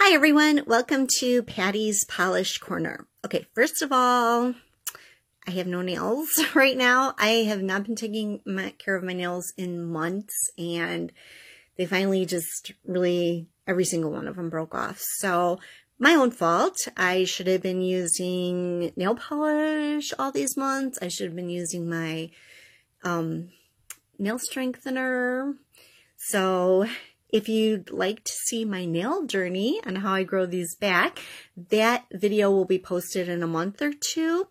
Hi everyone, welcome to Patty's Polish Corner. Okay, first of all, I have no nails right now. I have not been taking care of my nails in months, and they finally just really, every single one of them broke off. So my own fault. I should have been using nail polish all these months. I should have been using my nail strengthener. So if you'd like to see my nail journey and how I grow these back, that video will be posted in a month or two.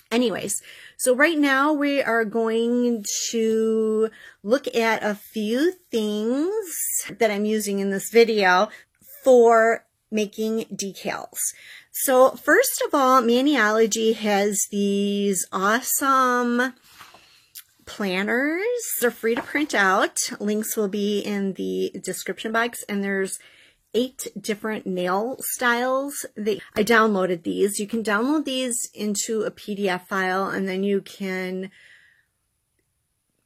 Anyways, so right now we are going to look at a few things that I'm using in this video for making decals. So first of all, Maniology has these awesome planners. They're free to print out. Links will be in the description box, and there's 8 different nail styles. I downloaded these. You can download these into a PDF file, and then you can,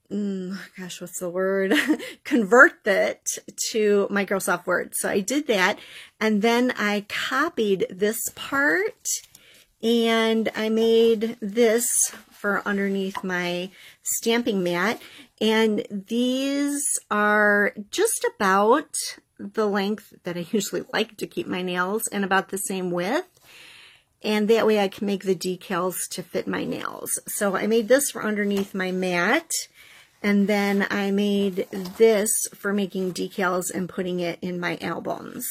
what's the word? Convert it to Microsoft Word. So I did that, and then I copied this part, and I made this for underneath my stamping mat, and these are just about the length that I usually like to keep my nails, and about the same width, and that way I can make the decals to fit my nails. So I made this for underneath my mat, and then I made this for making decals and putting it in my albums.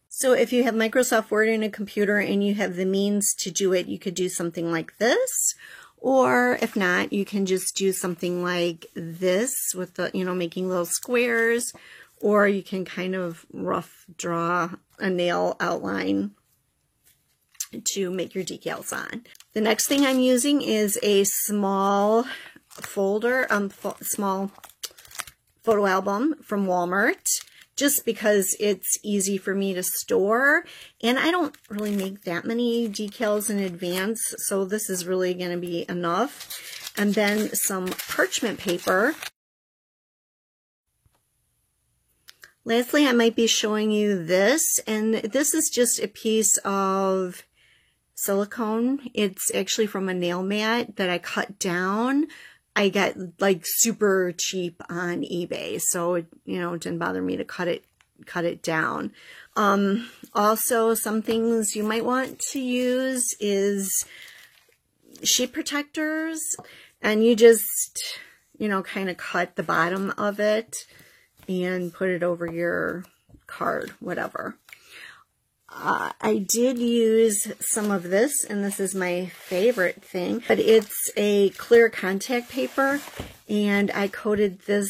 So if you have Microsoft Word in a computer and you have the means to do it, you could do something like this. Or if not, you can just do something like this with the, making little squares, or you can kind of rough draw a nail outline to make your decals on. The next thing I'm using is a small folder, small photo album from Walmart, just because it's easy for me to store, and I don't really make that many decals in advance, so this is really going to be enough. And then some parchment paper. Lastly, I might be showing you this, and this is just a piece of silicone. It's actually from a nail mat that I cut down. I got like super cheap on eBay, so it didn't bother me to cut it down. Also, some things you might want to use is sheet protectors, and you just kind of cut the bottom of it and put it over your card, whatever. I did use some of this, and this is my favorite thing, but it's a clear contact paper, and I coated this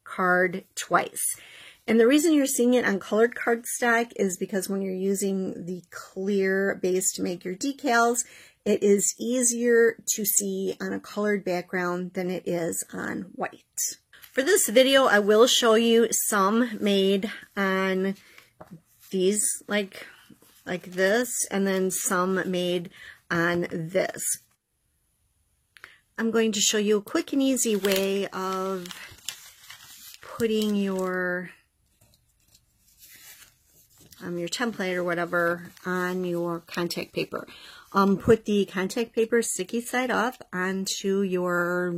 card twice. And the reason you're seeing it on colored cardstock is because when you're using the clear base to make your decals, it is easier to see on a colored background than it is on white. For this video, I will show you some made on these, like this, and then some made on this. I'm going to show you a quick and easy way of putting your template or whatever on your contact paper. Put the contact paper sticky side up onto your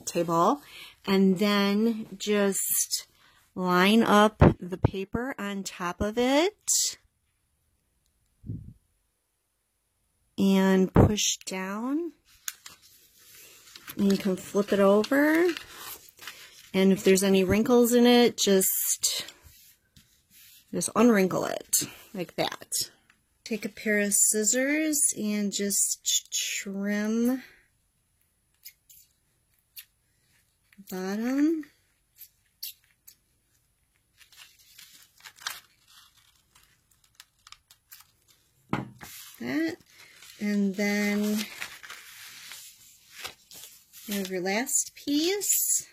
table, and then just line up the paper on top of it and push down, and you can flip it over, and if there's any wrinkles in it, just unwrinkle it like that. Take a pair of scissors and just trim the bottom. That, and then you have your last piece.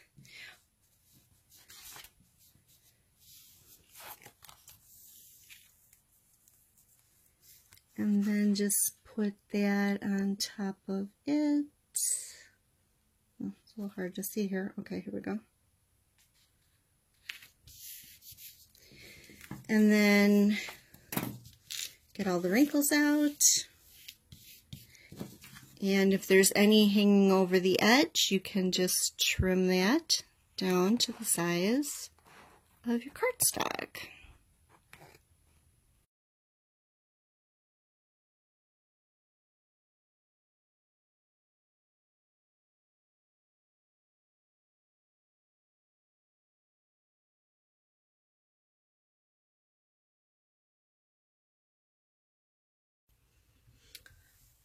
And then just put that on top of it. Oh, it's a little hard to see here. Okay, here we go. And then Get all the wrinkles out. And if there's any hanging over the edge, you can just trim that down to the size of your cardstock.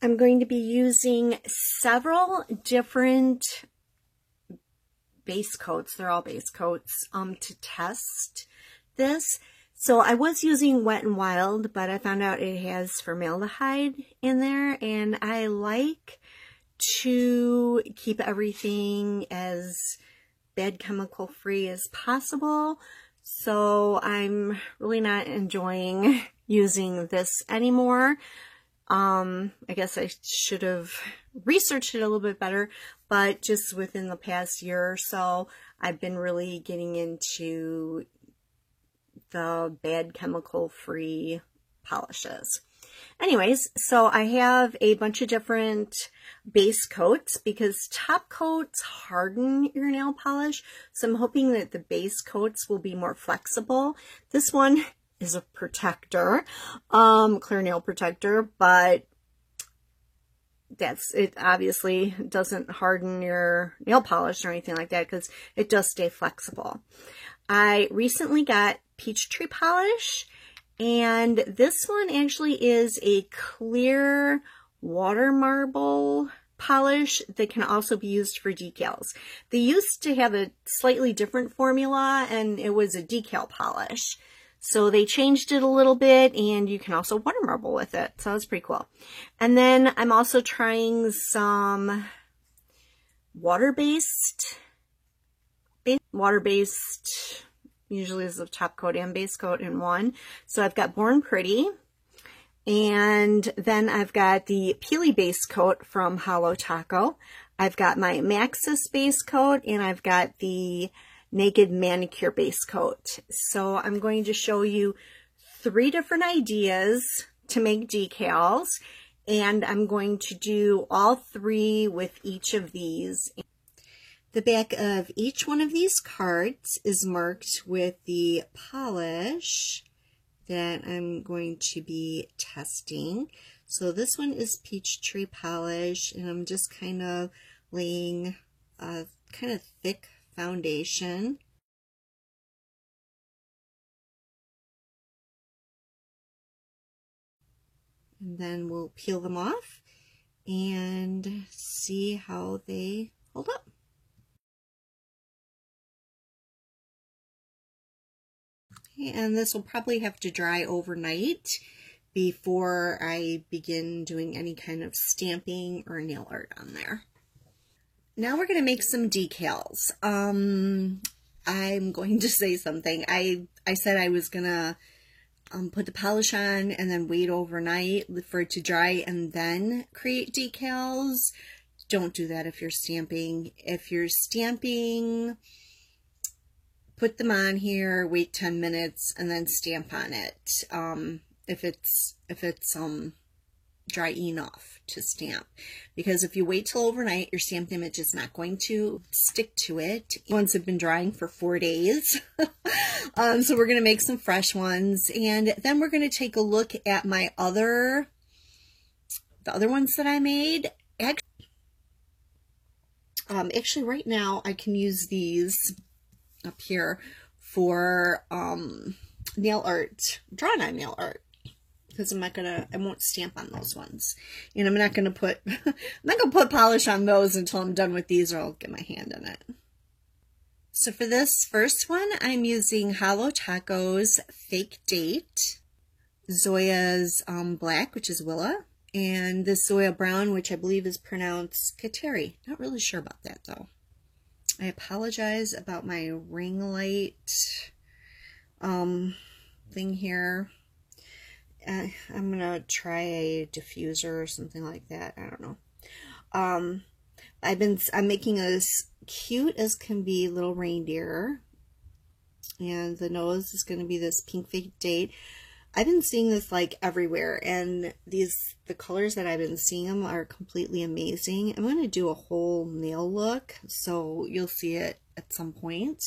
I'm going to be using several different base coats, they're all base coats, to test this. So I was using Wet n Wild, but I found out it has formaldehyde in there, and I like to keep everything as bad chemical free as possible. So I'm really not enjoying using this anymore. I guess I should have researched it a little bit better, but just within the past year or so, I've been really getting into the bad chemical free polishes. Anyways, so I have a bunch of different base coats because top coats harden your nail polish. So I'm hoping that the base coats will be more flexible. This one is a protector, clear nail protector, but it obviously doesn't harden your nail polish or anything like that because it does stay flexible. I recently got Peachtree polish, and this one actually is a clear water marble polish that can also be used for decals. They used to have a slightly different formula, and it was a decal polish. So they changed it a little bit, and you can also water marble with it. So that's pretty cool. And then I'm also trying some water-based, usually is a top coat and base coat in one. So I've got Born Pretty, and then I've got the Peely base coat from Holo Taco. I've got my Maxis base coat, and I've got the Naked Manicure base coat. So I'm going to show you 3 different ideas to make decals, and I'm going to do all 3 with each of these. The back of each one of these cards is marked with the polish that I'm going to be testing. So this one is Peachtree polish, and I'm just kind of laying a kind of thick foundation. And then we'll peel them off and see how they hold up. Okay, and this will probably have to dry overnight before I begin doing any kind of stamping or nail art on there. Now we're going to make some decals. I'm going to say something. I said I was going to put the polish on and then wait overnight for it to dry and then create decals. Don't do that if you're stamping. If you're stamping, put them on here, wait 10 minutes, and then stamp on it. If it's dry enough to stamp, because if you wait till overnight, your stamped image is not going to stick to it. Ones have been drying for 4 days. So we're going to make some fresh ones, and then we're going to take a look at the other ones that I made. Actually right now I can use these up here for nail art, drawn on nail art, because I won't stamp on those ones. And I'm not going to put, polish on those until I'm done with these, or I'll get my hand in it. So for this first one, I'm using Holo Taco's Fake Date, Zoya's Black, which is Willa, and this Zoya Brown, which I believe is pronounced Kateri. Not really sure about that though. I apologize about my ring light thing here. I'm gonna try a diffuser or something like that. I don't know. I'm making as cute as can be little reindeer, and the nose is going to be this Pink Fake Date. I've been seeing this like everywhere, and the colors that I've been seeing them are completely amazing. I'm going to do a whole nail look, so you'll see it at some point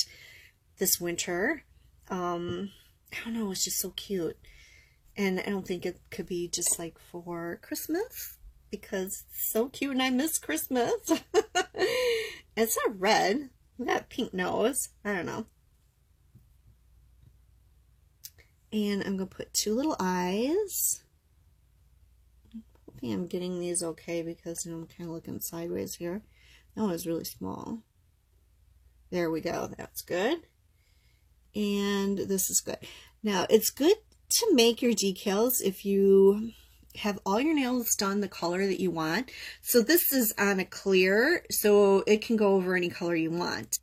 this winter. I don't know, it's just so cute. And I don't think it could be just like for Christmas, because it's so cute and I miss Christmas. It's not red. We got pink nose. I don't know. And I'm going to put 2 little eyes. Hoping I'm getting these okay, because I'm kind of looking sideways here. That one is really small. There we go. That's good. And this is good. Now, it's good to make your decals if you have all your nails done the color that you want. So this is on a clear, so it can go over any color you want.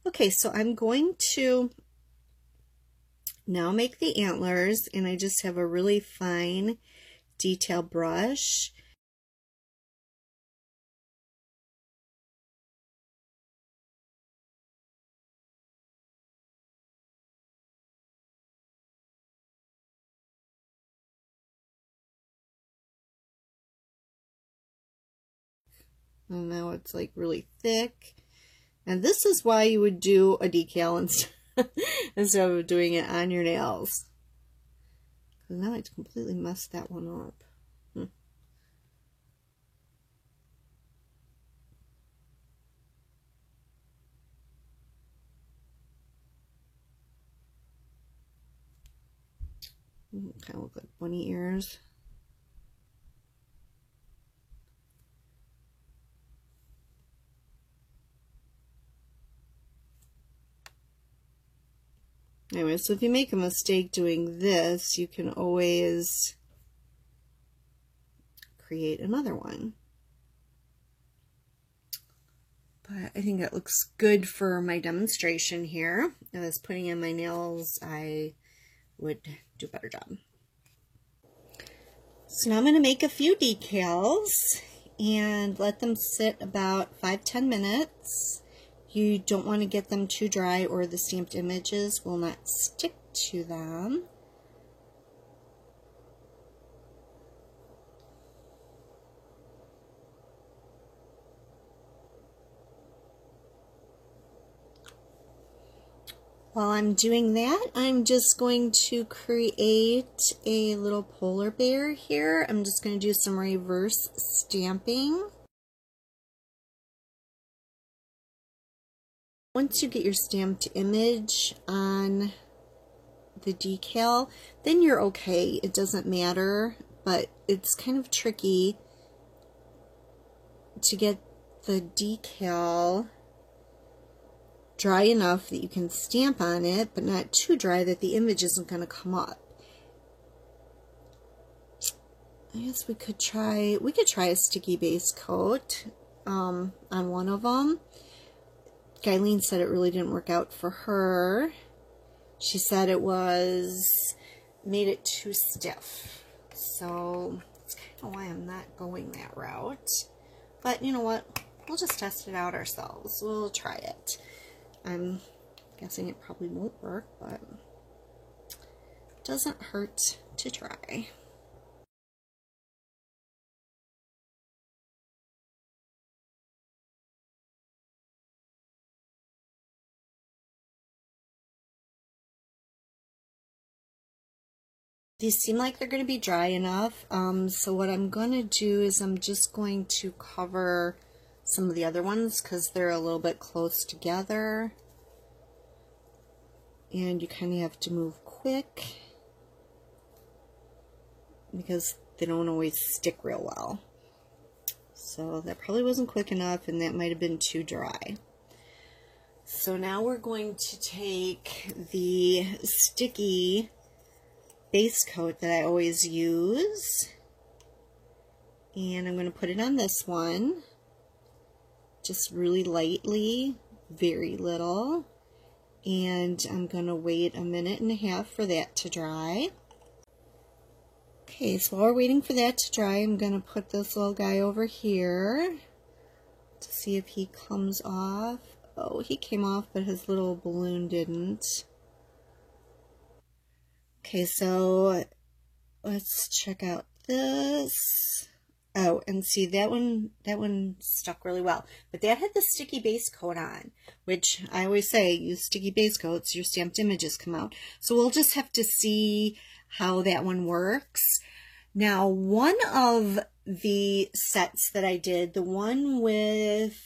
Okay, so I'm going to now make the antlers, and I just have a really fine detail brush. And now it's like really thick. And this is why you would do a decal instead of doing it on your nails. Because now it's completely messed that one up. Kind of look like bunny ears. Anyway, so if you make a mistake doing this, you can always create another one. But I think that looks good for my demonstration here. If I was putting in my nails, I would do a better job. So now I'm going to make a few decals and let them sit about 5-10 minutes. You don't want to get them too dry or the stamped images will not stick to them. While I'm doing that, I'm just going to create a little polar bear here. I'm just going to do some reverse stamping. Once you get your stamped image on the decal, then you're okay. It doesn't matter, but it's kind of tricky to get the decal dry enough that you can stamp on it, but not too dry that the image isn't going to come up. I guess we could try a sticky base coat on one of them. Guyleen said it really didn't work out for her. She said it made it too stiff. So that's kind of why I'm not going that route. But you know what? We'll just test it out ourselves. We'll try it. I'm guessing it probably won't work, but it doesn't hurt to try. These seem like they're going to be dry enough, so what I'm going to do is I'm just going to cover some of the other ones because they're a little bit close together, and you kind of have to move quick because they don't always stick real well. So that probably wasn't quick enough, and that might have been too dry. So now we're going to take the sticky base coat that I always use, and I'm going to put it on this one, just really lightly, very little, and I'm going to wait 1.5 minutes for that to dry. Okay, so while we're waiting for that to dry, I'm going to put this little guy over here to see if he comes off. Oh, he came off, but his little balloon didn't. Okay, so let's check out this. Oh, and see that one stuck really well. But that had the sticky base coat on, which I always say, use sticky base coats, your stamped images come out. So we'll just have to see how that one works. Now, one of the sets that I did, the one with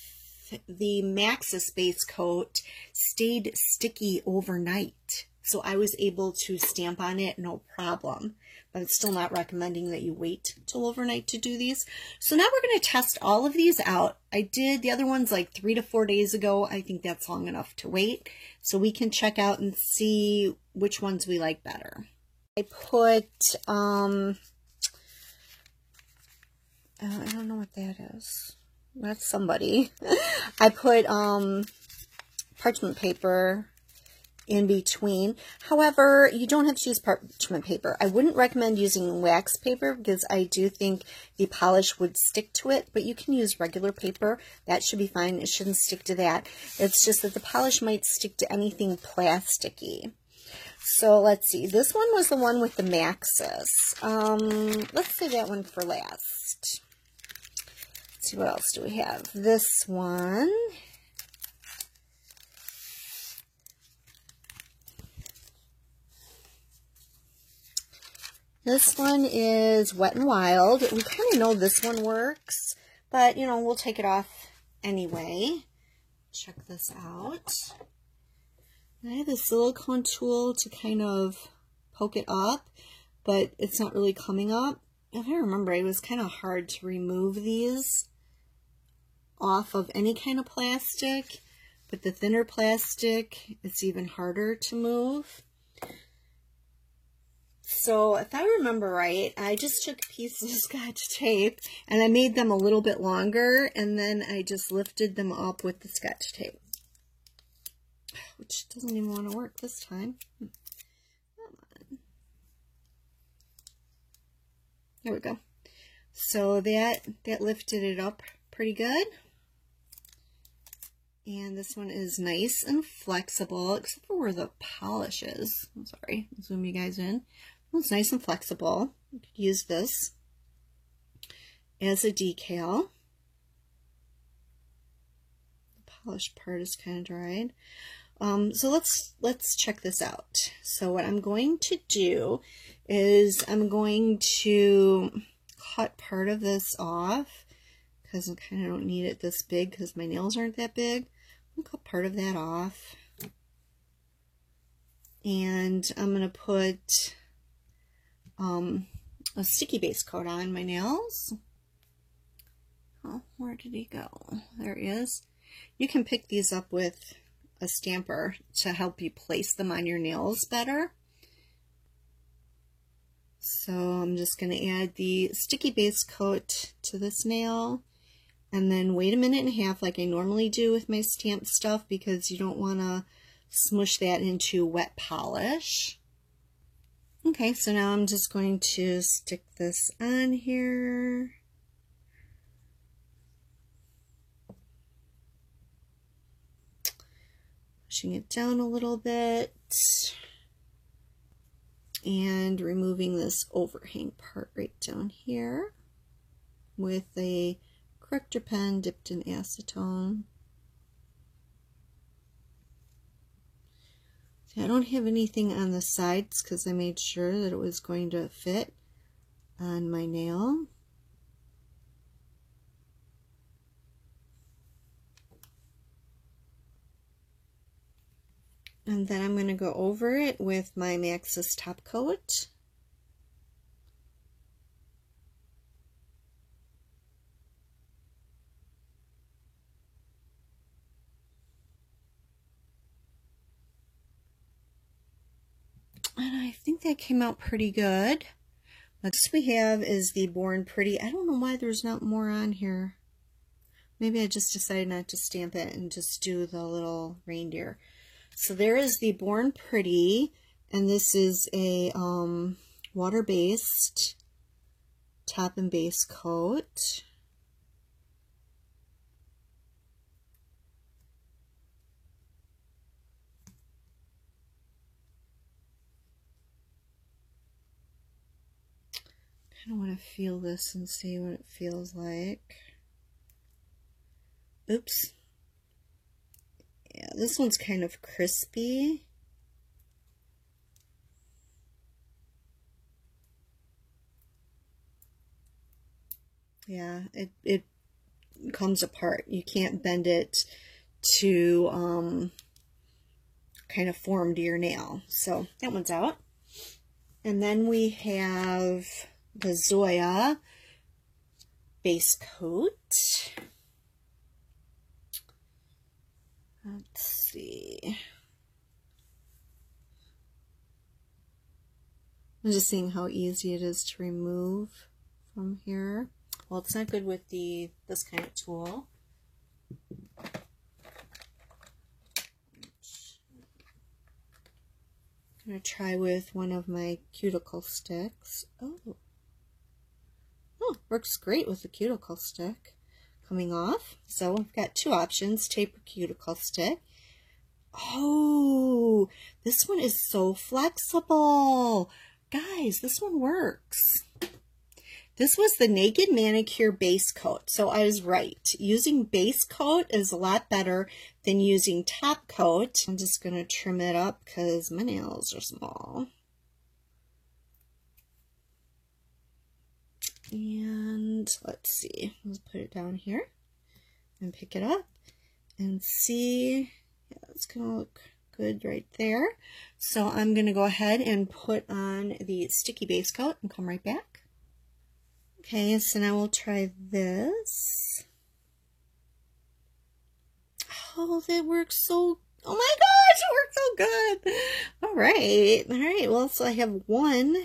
the Maxis base coat, stayed sticky overnight. So I was able to stamp on it, no problem. But it's still not recommending that you wait till overnight to do these. So now we're going to test all of these out. I did the other ones like 3 to 4 days ago. I think that's long enough to wait. So we can check out and see which ones we like better. I put, I don't know what that is. That's somebody. I put parchment paper in between. However, you don't have to use parchment paper. I wouldn't recommend using wax paper because I do think the polish would stick to it, but you can use regular paper. That should be fine. It shouldn't stick to that. It's just that the polish might stick to anything plasticky. So let's see. This one was the one with the Maxis. Let's save that one for last. Let's see, what else do we have? This one. This one is Wet n Wild. We kind of know this one works, but, you know, we'll take it off anyway. Check this out. I have a silicone tool to kind of poke it up, but it's not really coming up. If I remember, it was kind of hard to remove these off of any kind of plastic, but the thinner plastic, it's even harder to move. So if I remember right, I just took pieces of Scotch tape and I made them a little bit longer, and then I just lifted them up with the Scotch tape, which doesn't even want to work this time. Come on. There we go. So that lifted it up pretty good. And this one is nice and flexible, except for where the polish is. I'm sorry, I'll zoom you guys in. It's nice and flexible. You could use this as a decal. The polished part is kind of dried. So let's check this out. So what I'm going to do is I'm going to cut part of this off because I kind of don't need it this big because my nails aren't that big. I'm going to cut part of that off. And I'm going to put a sticky base coat on my nails. Oh, where did he go? There he is. You can pick these up with a stamper to help you place them on your nails better. So I'm just going to add the sticky base coat to this nail and then wait a minute and a half like I normally do with my stamped stuff because you don't want to smush that into wet polish. Okay, so now I'm just going to stick this on here. Pushing it down a little bit. And removing this overhang part right down here with a corrector pen dipped in acetone. I don't have anything on the sides because I made sure that it was going to fit on my nail. And then I'm going to go over it with my Maxis top coat. And I think that came out pretty good. Next we have is the Born Pretty. I don't know why there's not more on here. Maybe I just decided not to stamp it and just do the little reindeer. So there is the Born Pretty, and this is a water-based top and base coat. kind of want to feel this and see what it feels like. Oops. Yeah, this one's kind of crispy. Yeah, it comes apart. You can't bend it to kind of form to your nail. So that one's out. And then we have the Zoya base coat. Let's see. I'm just seeing how easy it is to remove from here. Well, it's not good with this kind of tool. I'm going to try with one of my cuticle sticks. Oh, works great with the cuticle stick coming off. So we've got two options, tape or cuticle stick. Oh, this one is so flexible. Guys, this one works. This was the Naked Manicure base coat. So I was right. Using base coat is a lot better than using top coat. I'm just going to trim it up because my nails are small. And let's see. Let's put it down here and pick it up and see. Yeah, it's going to look good right there. So I'm going to go ahead and put on the sticky base coat and come right back. Okay, so now we'll try this. Oh, that works so, oh my gosh, it works so good. All right. Well, so I have one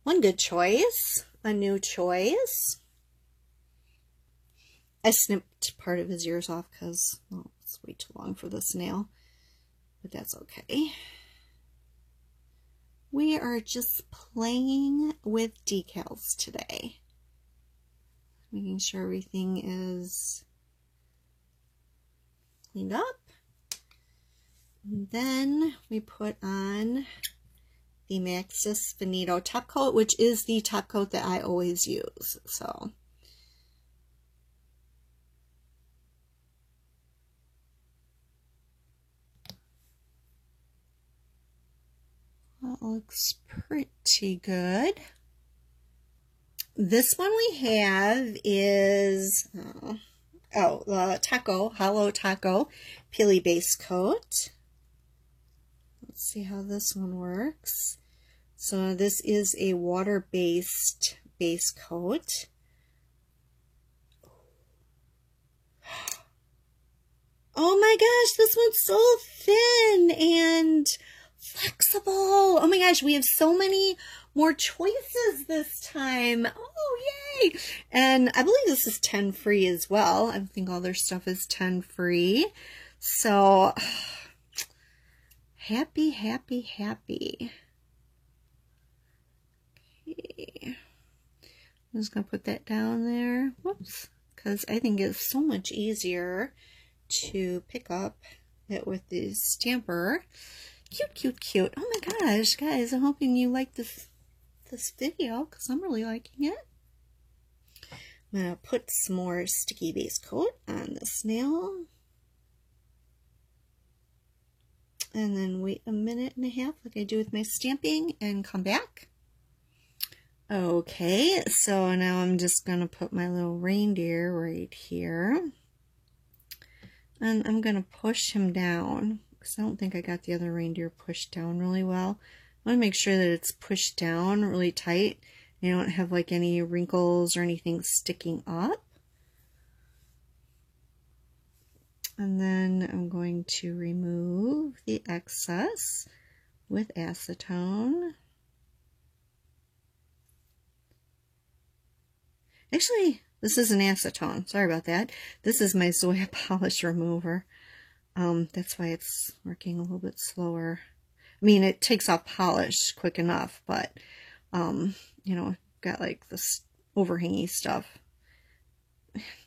good choice, a new choice. I snipped part of his ears off because, well, it's way too long for this nail, but that's okay. We are just playing with decals today. Making sure everything is cleaned up. And then we put on the Maxis Finito top coat, which is the top coat that I always use. So that looks pretty good. This one we have is the Hollow Taco Peely base coat. Let's see how this one works. So this is a water-based base coat. Oh my gosh, this one's so thin and flexible. Oh my gosh, we have so many more choices this time. Oh, yay. And I believe this is 10 free as well. I think all their stuff is 10 free. So happy. Okay. I'm just going to put that down there. Whoops. Because I think it's so much easier to pick up it with the stamper. Cute. Oh my gosh, guys, I'm hoping you like this video because I'm really liking it. I'm going to put some more sticky base coat on this nail. And then wait a minute and a half like I do with my stamping and come back. Okay, so now I'm just going to put my little reindeer right here. And I'm going to push him down because I don't think I got the other reindeer pushed down really well. I want to make sure that it's pushed down really tight. You don't have like any wrinkles or anything sticking up. And then I'm going to remove the excess with acetone. Actually, this isn't acetone. Sorry about that. This is my Zoya polish remover. That's why it's working a little bit slower. I mean, it takes off polish quick enough, but, you know, got like this overhangy stuff.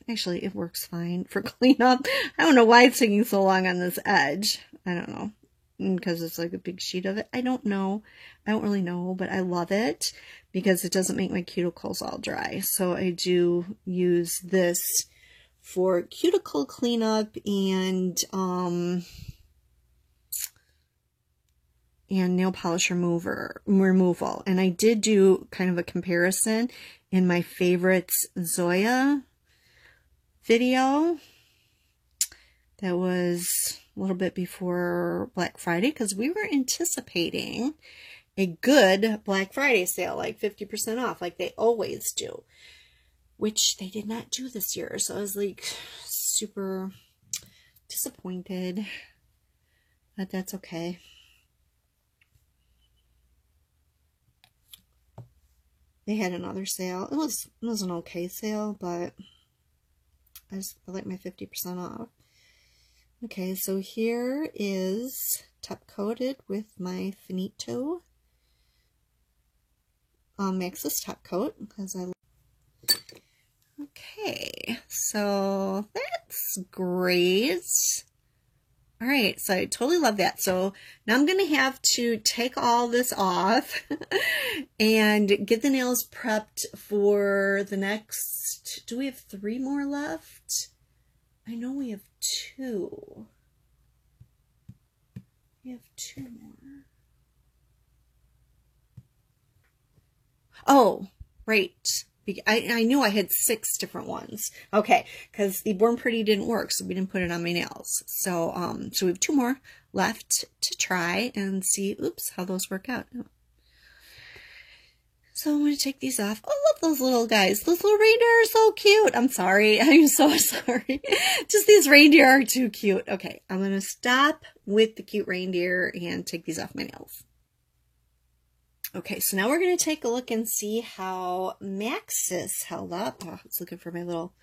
Actually, it works fine for cleanup. I don't know why it's taking so long on this edge. I don't know. because it's like a big sheet of it. I don't know. I don't really know, but I love it because it doesn't make my cuticles all dry. So I do use this for cuticle cleanup and nail polish removal. And I did do kind of a comparison in my favorites Zoya video. That was a little bit before Black Friday because we were anticipating a good Black Friday sale, like 50% off, like they always do, which they did not do this year. So I was like super disappointed, but that's okay. They had another sale. It was an okay sale, but I like my 50% off. Okay, so here is top coated with my Finito Maxxis top coat because I. Okay, so that's great. All right, so I totally love that. So now I'm going to have to take all this off and get the nails prepped for the next, do we have 3 more left? I know we have 2. We have 2 more. Oh, right. I knew I had 6 different ones. Okay, because the Born Pretty didn't work, so we didn't put it on my nails. So, so we have 2 more left to try and see, oops, how those work out. So I'm going to take these off. Oh, I love those little guys. Those little reindeer are so cute. I'm sorry. I'm so sorry. Just these reindeer are too cute. Okay, I'm going to stop with the cute reindeer and take these off my nails. Okay, so now we're going to take a look and see how Maxxis held up. Oh, I was looking for my little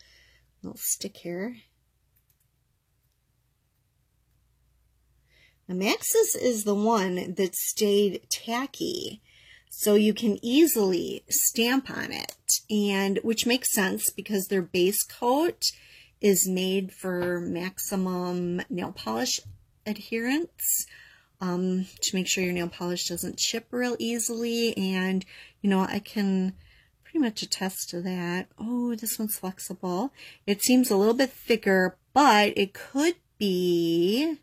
stick here. Now, Maxxis is the one that stayed tacky, so you can easily stamp on it, and which makes sense because their base coat is made for maximum nail polish adherence. To make sure your nail polish doesn't chip real easily, and you know, I can pretty much attest to that. Oh, this one's flexible. It seems a little bit thicker, but it could be,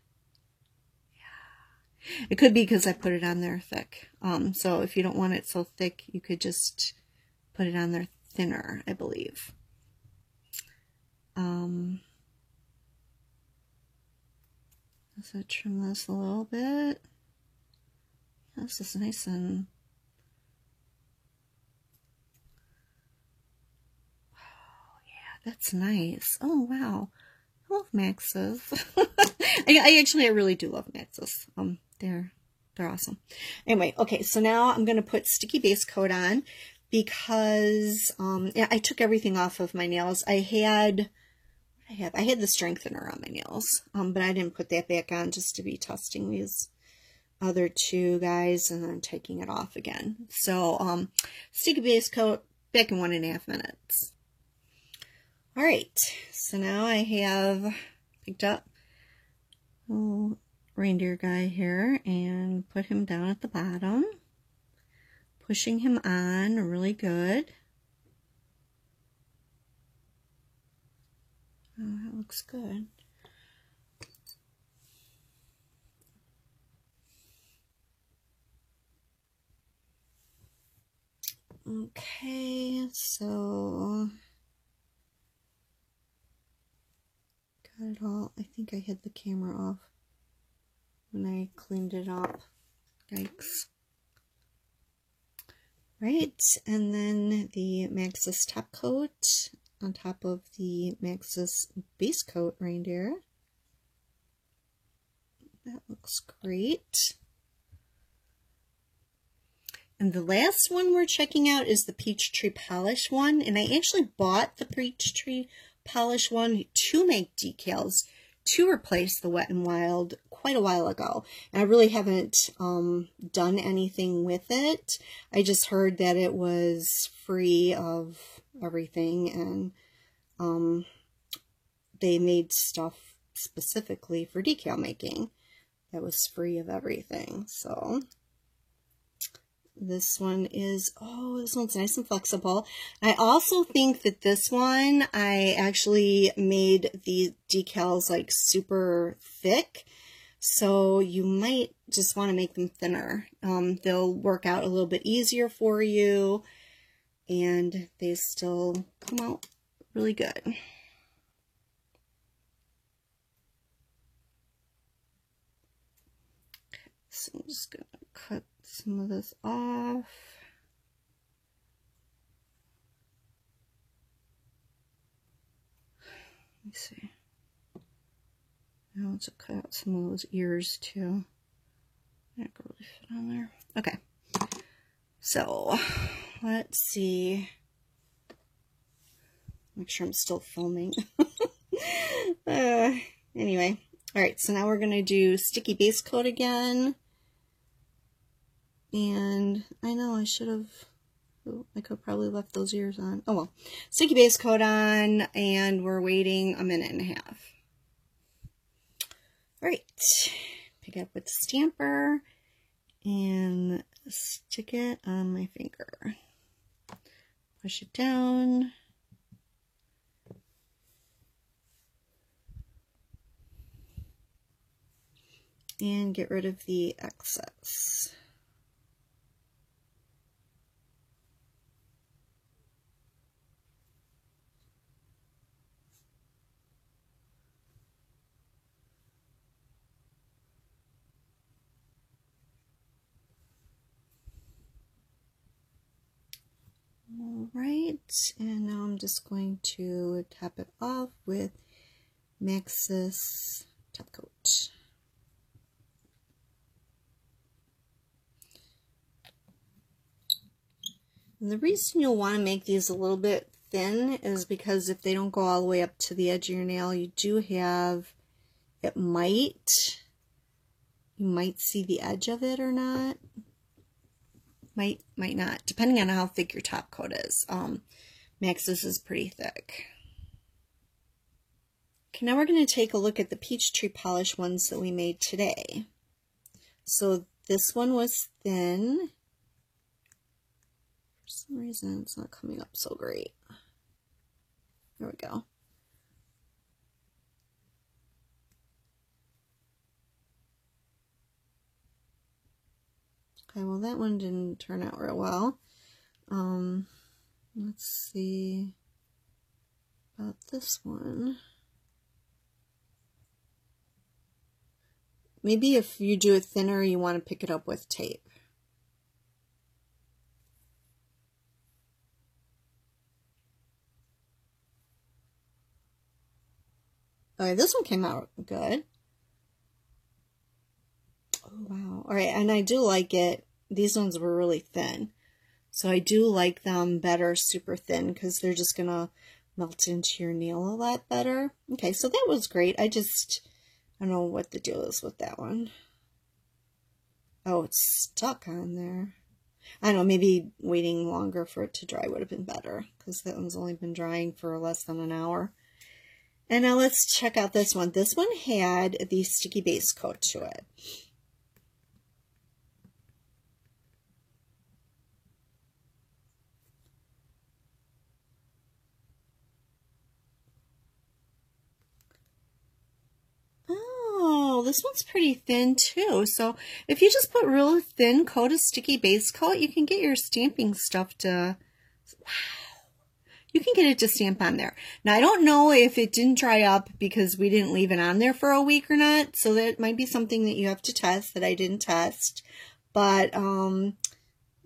yeah, it could be because I put it on there thick. So if you don't want it so thick, you could just put it on there thinner, I believe. So trim this a little bit. This is nice and oh yeah, that's nice. Oh wow, I love Maxxis. I really do love Maxxis. They're awesome. Anyway, okay, so now I'm gonna put sticky base coat on because yeah, I took everything off of my nails. I had the strengthener on my nails, but I didn't put that back on just to be testing these other 2 guys and then taking it off again. So, sticky base coat, back in 1.5 minutes. All right, so now I have picked up a little reindeer guy here and put him down at the bottom, pushing him on really good. Oh, that looks good. Okay, so got it all. I think I had the camera off when I cleaned it up. Yikes. Right, and then the Maxxis top coat on top of the Maxxis base coat reindeer. That looks great. And the last one we're checking out is the Peachtree Polish one. And I actually bought the Peachtree Polish one to make decals to replace the Wet n Wild quite a while ago. And I really haven't done anything with it. I just heard that it was free of everything, and they made stuff specifically for decal making that was free of everything. So this one is, oh, this one's nice and flexible. I also think that this one, I actually made the decals like super thick. So you might just want to make them thinner. They'll work out a little bit easier for you, and they still come out really good. So I'm just going to cut some of this off. Let me see. Now let's cut out some of those ears too. That could really fit on there. Okay. So let's see. Make sure I'm still filming. Anyway. All right. So now we're going to do sticky base coat again. And I know I should have, I could probably left those ears on. Oh well. Sticky base coat on, and we're waiting a minute and a half. All right. Pick it up with the stamper and stick it on my finger. Push it down. And get rid of the excess. All right, and now I'm just going to top it off with Maxis Top Coat. And the reason you'll want to make these a little bit thin is because if they don't go all the way up to the edge of your nail, you do have, you might see the edge of it or not. Might not, depending on how thick your top coat is. Maxis is pretty thick. Okay, now we're going to take a look at the Peachtree Polish ones that we made today. So this one was thin. For some reason, it's not coming up so great. There we go. Okay, well that one didn't turn out real well. Let's see about this one. Maybe if you do it thinner, you want to pick it up with tape. Okay, this one came out good. Oh, wow. All right, and I do like it. These ones were really thin. So I do like them better super thin because they're just going to melt into your nail a lot better. Okay, so that was great. I don't know what the deal is with that one. Oh, it's stuck on there. I don't know, maybe waiting longer for it to dry would have been better because that one's only been drying for less than an hour. And now let's check out this one. This one had the sticky base coat to it. Oh, this one's pretty thin too. So if you just put real thin coat of sticky base coat, you can get your stamping stuff to, wow, you can get it to stamp on there. Now I don't know if it didn't dry up because we didn't leave it on there for a week or not. So that might be something that you have to test that I didn't test. But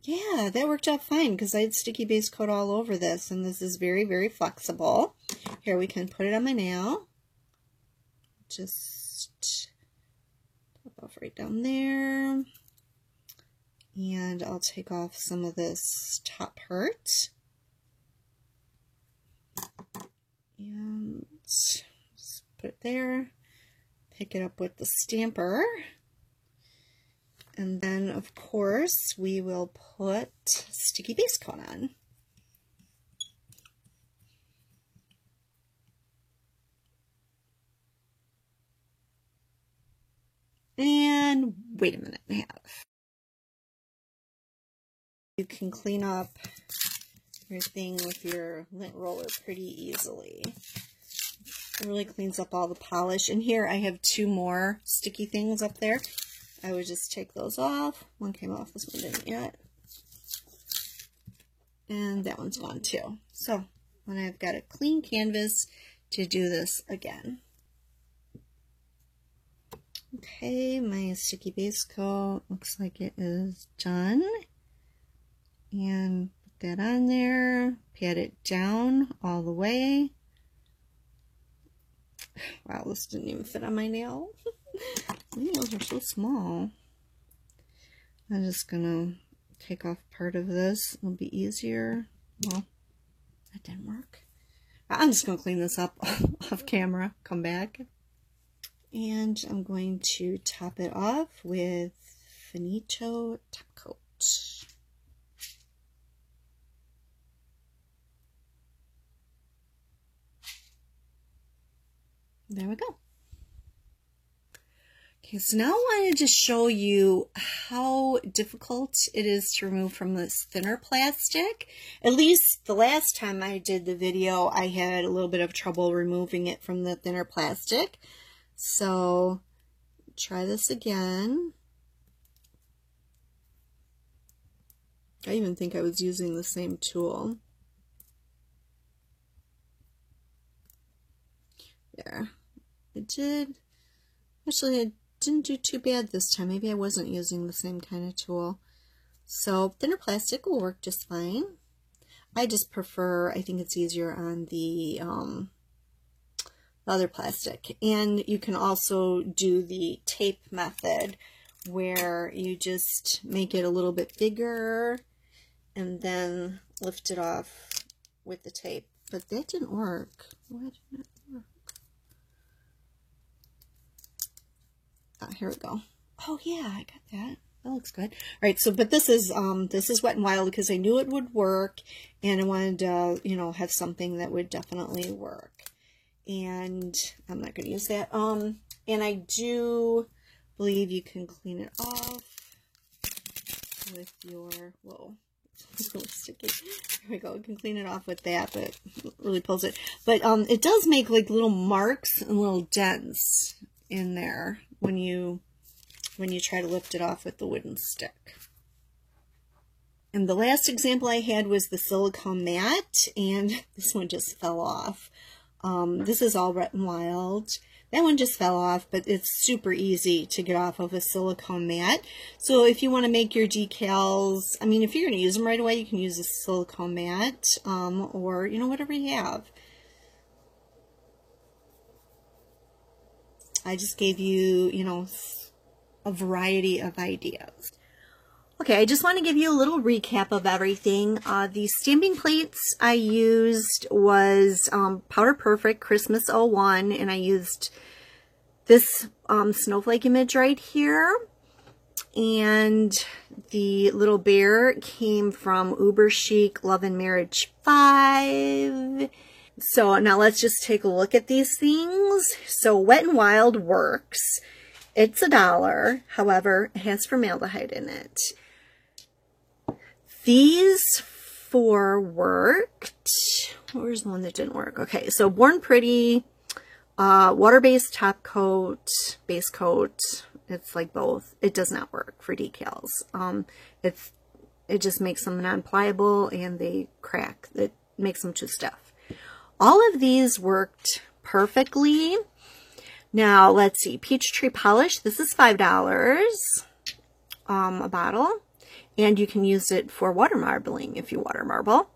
yeah, that worked out fine because I had sticky base coat all over this, and this is very, very flexible. Here, we can put it on my nail. Just top off right down there. And I'll take off some of this top part. And just put it there. Pick it up with the stamper. And then, of course, we will put sticky base coat on. And wait a minute and a half. You can clean up your thing with your lint roller pretty easily. It really cleans up all the polish. And here I have 2 more sticky things up there. I would just take those off. One came off, this one didn't yet. And that one's gone too. So when I've got a clean canvas to do this again. Okay, my sticky base coat looks like it is done. And put that on there, pat it down all the way. Wow, this didn't even fit on my nail. My nails are so small. I'm just gonna take off part of this. It'll be easier. Well, that didn't work. I'm just gonna clean this up off camera, come back. And I'm going to top it off with Finito Top Coat. There we go. Okay, so now I wanted to show you how difficult it is to remove from this thinner plastic. At least the last time I did the video, I had a little bit of trouble removing it from the thinner plastic. So try this again. I even think I was using the same tool. There. Actually, I didn't do too bad this time. Maybe I wasn't using the same kind of tool. So thinner plastic will work just fine. I just prefer, I think it's easier on the other plastic. And you can also do the tape method where you just make it a little bit bigger and then lift it off with the tape. But that didn't work. Why didn't it work? Here we go. Oh yeah, I got that. That looks good. All right, so but this is Wet n Wild because I knew it would work, and I wanted to, you know, have something that would definitely work. And I'm not going to use that. And I do believe you can clean it off with your, whoa, it's really sticky. There we go. You can clean it off with that, but it really pulls it. But it does make like little marks and little dents in there when you try to lift it off with the wooden stick. And the last example I had was the silicone mat, and this one just fell off. This is all Wet n Wild. That one just fell off, but it's super easy to get off of a silicone mat. So if you want to make your decals, I mean, if you're going to use them right away, you can use a silicone mat, or, you know, whatever you have. I just gave you, you know, a variety of ideas. Okay, I just want to give you a little recap of everything. The stamping plates I used was Powder Perfect Christmas 01, and I used this snowflake image right here. And the little bear came from Uber Chic Love and Marriage 5. So now let's just take a look at these things. So Wet n Wild works. It's $1. However, it has formaldehyde in it. These 4 worked. Where's the one that didn't work? Okay, so Born Pretty, water-based top coat, base coat. It's like both. It does not work for decals. It just makes them non-pliable and they crack. It makes them too stiff. All of these worked perfectly. Now, let's see. Peachtree Polish. This is $5 a bottle. And you can use it for water marbling if you water marble.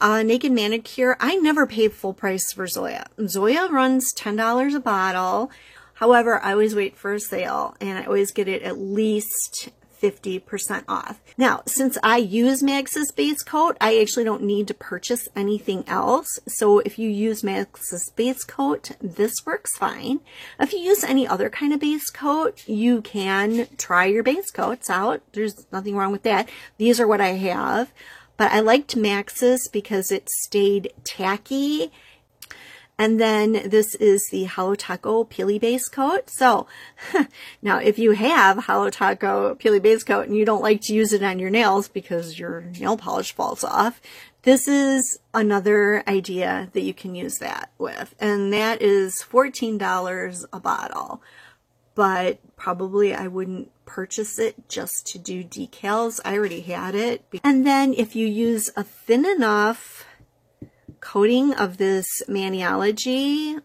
Naked Manicure. I never pay full price for Zoya. Zoya runs $10 a bottle. However, I always wait for a sale. And I always get it at least 50% off. Now, since I use Max's base coat, I actually don't need to purchase anything else. So if you use Max's base coat, this works fine. If you use any other kind of base coat, you can try your base coats out. There's nothing wrong with that. These are what I have. But I liked Max's because it stayed tacky. And then this is the Holo Taco Peely Base Coat. So now if you have Holo Taco Peely Base Coat and you don't like to use it on your nails because your nail polish falls off, this is another idea that you can use that with. And that is $14 a bottle. But probably I wouldn't purchase it just to do decals. I already had it. And then if you use a thin enough coating of this Maniology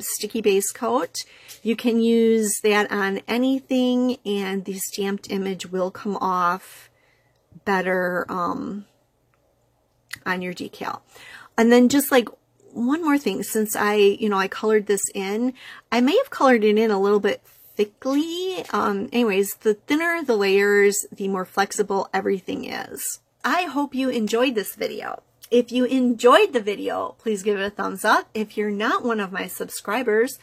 sticky base coat, you can use that on anything and the stamped image will come off better on your decal. And then just like one more thing, since I colored this in, I may have colored it in a little bit thickly. Anyways, the thinner the layers, the more flexible everything is. I hope you enjoyed this video. If you enjoyed the video, please give it a thumbs up. If you're not one of my subscribers,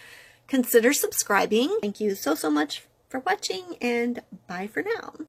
consider subscribing. Thank you so much for watching, and bye for now.